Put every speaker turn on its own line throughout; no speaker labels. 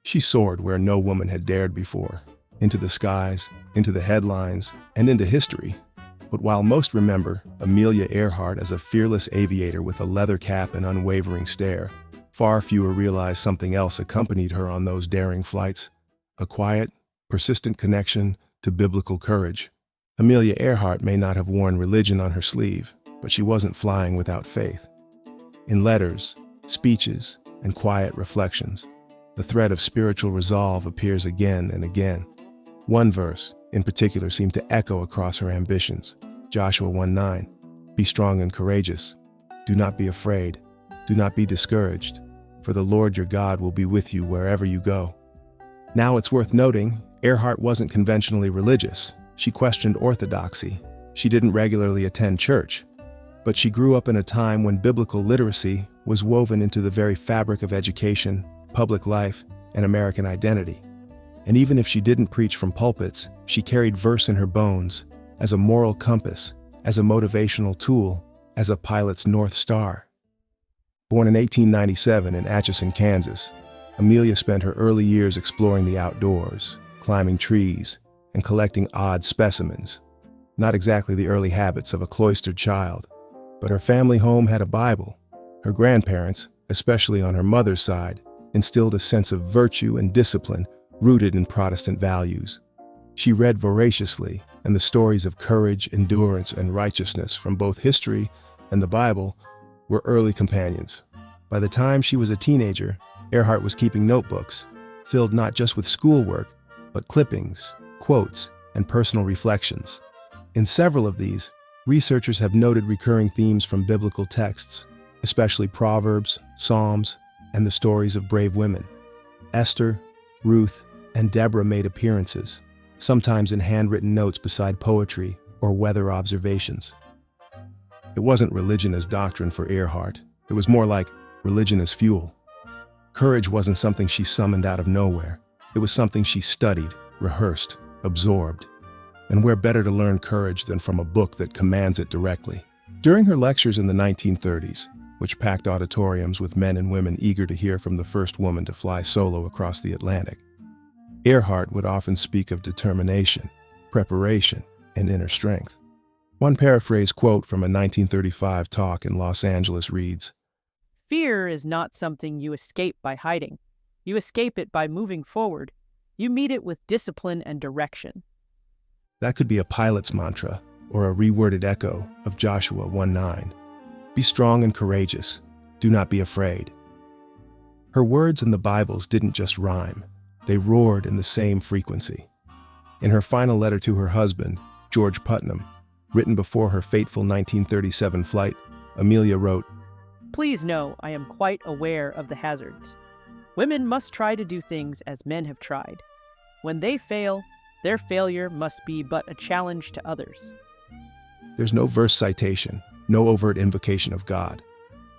She soared where no woman had dared before, into the skies, into the headlines, and into history. But while most remember Amelia Earhart as a fearless aviator with a leather cap and unwavering stare, far fewer realize something else accompanied her on those daring flights: a quiet, persistent connection to biblical courage. Amelia Earhart may not have worn religion on her sleeve, but she wasn't flying without faith. In letters, speeches, and quiet reflections, the thread of spiritual resolve appears again and again. One verse, in particular, seemed to echo across her ambitions. Joshua 1:9, "Be strong and courageous. Do not be afraid. Do not be discouraged, for the Lord your God will be with you wherever you go." Now it's worth noting, Earhart wasn't conventionally religious. She questioned orthodoxy. She didn't regularly attend church. But she grew up in a time when biblical literacy was woven into the very fabric of education, public life, and American identity. And even if she didn't preach from pulpits, she carried verse in her bones, as a moral compass, as a motivational tool, as a pilot's North Star. Born in 1897 in Atchison, Kansas, Amelia spent her early years exploring the outdoors, climbing trees, and collecting odd specimens. Not exactly the early habits of a cloistered child, but her family home had a Bible. Her grandparents, especially on her mother's side, instilled a sense of virtue and discipline rooted in Protestant values. She read voraciously, and the stories of courage, endurance, and righteousness from both history and the Bible were early companions. By the time she was a teenager, Earhart was keeping notebooks, filled not just with schoolwork, but clippings, quotes, and personal reflections. In several of these, researchers have noted recurring themes from biblical texts, especially Proverbs, Psalms, and the stories of brave women. Esther, Ruth, and Deborah made appearances, sometimes in handwritten notes beside poetry or weather observations. It wasn't religion as doctrine for Earhart. It was more like religion as fuel. Courage wasn't something she summoned out of nowhere. It was something she studied, rehearsed, absorbed. And where better to learn courage than from a book that commands it directly? During her lectures in the 1930s, which packed auditoriums with men and women eager to hear from the first woman to fly solo across the Atlantic, Earhart would often speak of determination, preparation, and inner strength. One paraphrased quote from a 1935 talk in Los Angeles reads,
"Fear is not something you escape by hiding. You escape it by moving forward. You meet it with discipline and direction."
That could be a pilot's mantra or a reworded echo of Joshua 1:9. Be strong and courageous. Do not be afraid. Her words in the Bibles didn't just rhyme. They roared in the same frequency. In her final letter to her husband, George Putnam, written before her fateful 1937 flight, Amelia wrote,
"Please know I am quite aware of the hazards. Women must try to do things as men have tried. When they fail, their failure must be but a challenge to others."
There's no verse citation, no overt invocation of God,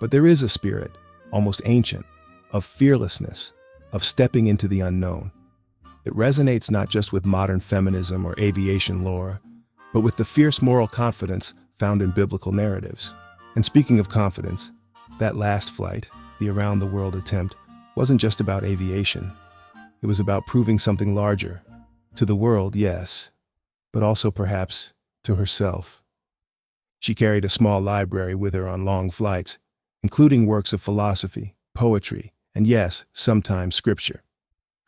but there is a spirit, almost ancient, of fearlessness, of stepping into the unknown. It resonates not just with modern feminism or aviation lore, but with the fierce moral confidence found in biblical narratives. And speaking of confidence, that last flight, the around-the-world attempt, wasn't just about aviation. It was about proving something larger. To the world, yes, but also perhaps to herself. She carried a small library with her on long flights, including works of philosophy, poetry, and yes, sometimes scripture.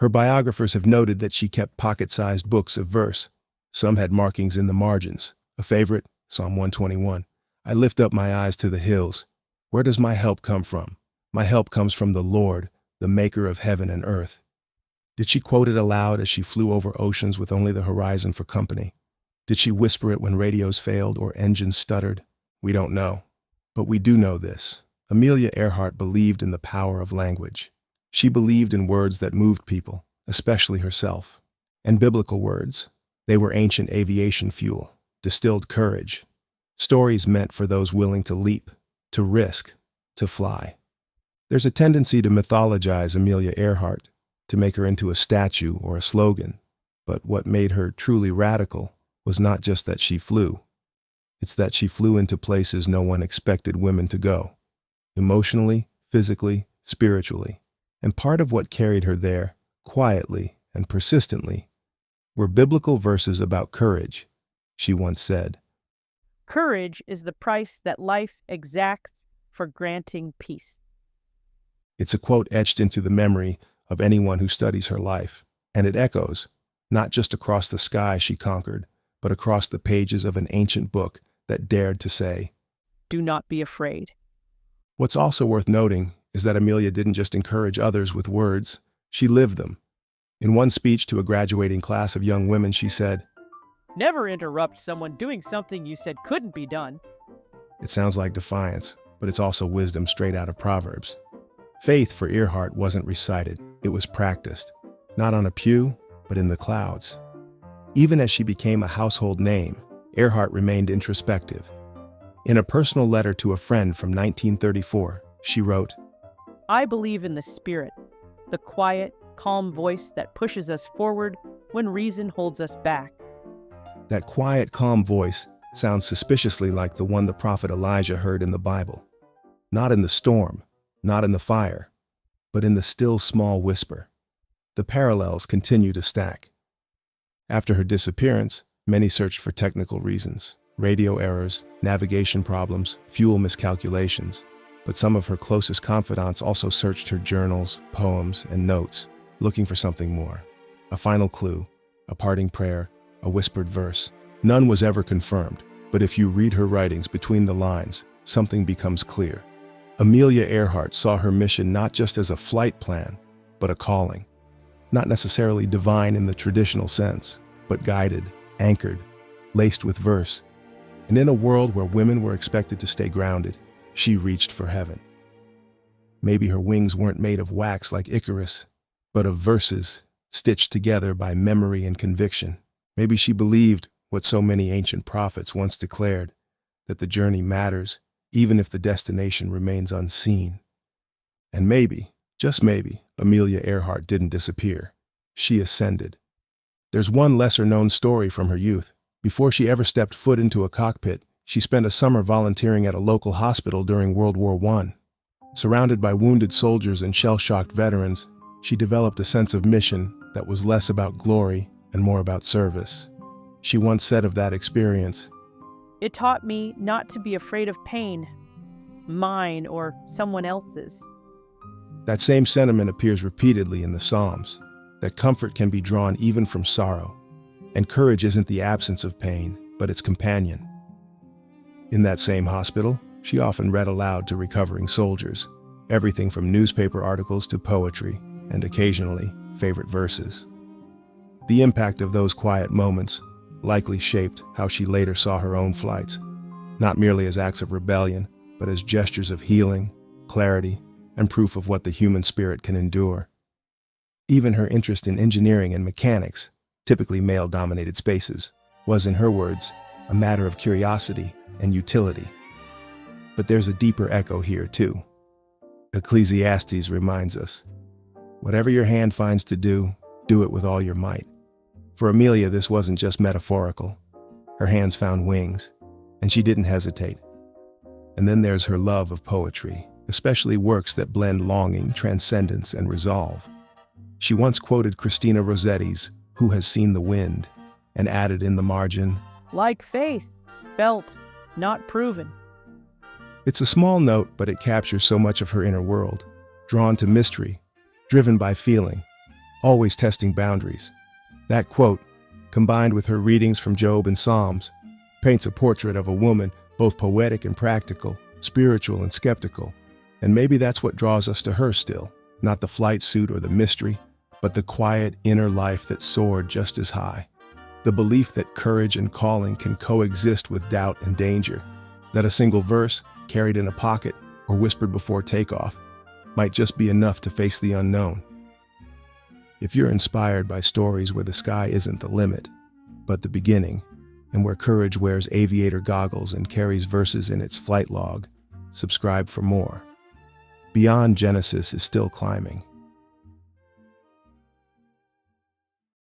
Her biographers have noted that she kept pocket-sized books of verse. Some had markings in the margins. A favorite, Psalm 121. "I lift up my eyes to the hills. Where does my help come from? My help comes from the Lord, the maker of heaven and earth." Did she quote it aloud as she flew over oceans with only the horizon for company? Did she whisper it when radios failed or engines stuttered? We don't know. But we do know this. Amelia Earhart believed in the power of language. She believed in words that moved people, especially herself. And biblical words, they were ancient aviation fuel, distilled courage. Stories meant for those willing to leap, to risk, to fly. There's a tendency to mythologize Amelia Earhart, to make her into a statue or a slogan. But what made her truly radical was not just that she flew. It's that she flew into places no one expected women to go. Emotionally, physically, spiritually. And part of what carried her there quietly and persistently, were biblical verses about courage. She once said,
Courage is the price that life exacts for granting peace.
It's a quote etched into the memory of anyone who studies her life, and it echoes, not just across the sky she conquered, but across the pages of an ancient book that dared to say,
Do not be afraid.
What's also worth noting is that Amelia didn't just encourage others with words, she lived them. In one speech to a graduating class of young women, she said,
Never interrupt someone doing something you said couldn't be done.
It sounds like defiance, but it's also wisdom straight out of Proverbs. Faith for Earhart wasn't recited, it was practiced, not on a pew, but in the clouds. Even as she became a household name, Earhart remained introspective. In a personal letter to a friend from 1934, she wrote,
I believe in the Spirit, the quiet, calm voice that pushes us forward when reason holds us back.
That quiet, calm voice sounds suspiciously like the one the prophet Elijah heard in the Bible. Not in the storm, not in the fire, but in the still small whisper. The parallels continue to stack. After her disappearance, many searched for technical reasons, radio errors, navigation problems, fuel miscalculations. But some of her closest confidants also searched her journals, poems, and notes, looking for something more. A final clue, a parting prayer, a whispered verse. None was ever confirmed, but if you read her writings between the lines, something becomes clear. Amelia Earhart saw her mission not just as a flight plan, but a calling. Not necessarily divine in the traditional sense, but guided, anchored, laced with verse. And in a world where women were expected to stay grounded, she reached for heaven. Maybe her wings weren't made of wax like Icarus, but of verses stitched together by memory and conviction. Maybe she believed what so many ancient prophets once declared, that the journey matters, even if the destination remains unseen. And maybe, just maybe, Amelia Earhart didn't disappear. She ascended. There's one lesser-known story from her youth. Before she ever stepped foot into a cockpit, she spent a summer volunteering at a local hospital during World War I. Surrounded by wounded soldiers and shell-shocked veterans, she developed a sense of mission that was less about glory and more about service. She once said of that experience,
It taught me not to be afraid of pain, mine or someone else's.
That same sentiment appears repeatedly in the Psalms, that comfort can be drawn even from sorrow, and courage isn't the absence of pain, but its companion. In that same hospital, she often read aloud to recovering soldiers, everything from newspaper articles to poetry, and occasionally, favorite verses. The impact of those quiet moments likely shaped how she later saw her own flights, not merely as acts of rebellion, but as gestures of healing, clarity, and proof of what the human spirit can endure. Even her interest in engineering and mechanics, typically male-dominated spaces, was, in her words, a matter of curiosity and utility. But there's a deeper echo here, too. Ecclesiastes reminds us, whatever your hand finds to do, do it with all your might. For Amelia, this wasn't just metaphorical. Her hands found wings, and she didn't hesitate. And then there's her love of poetry, especially works that blend longing, transcendence, and resolve. She once quoted Christina Rossetti's "Who Has Seen the Wind?" and added in the margin,
Like faith, felt, not proven.
It's a small note, but it captures so much of her inner world, drawn to mystery, driven by feeling, always testing boundaries. That quote, combined with her readings from Job and Psalms, paints a portrait of a woman both poetic and practical, spiritual and skeptical. And maybe that's what draws us to her still, not the flight suit or the mystery, but the quiet inner life that soared just as high. The belief that courage and calling can coexist with doubt and danger, that a single verse, carried in a pocket or whispered before takeoff, might just be enough to face the unknown. If you're inspired by stories where the sky isn't the limit, but the beginning, and where courage wears aviator goggles and carries verses in its flight log, subscribe for more. Beyond Genesis is still climbing.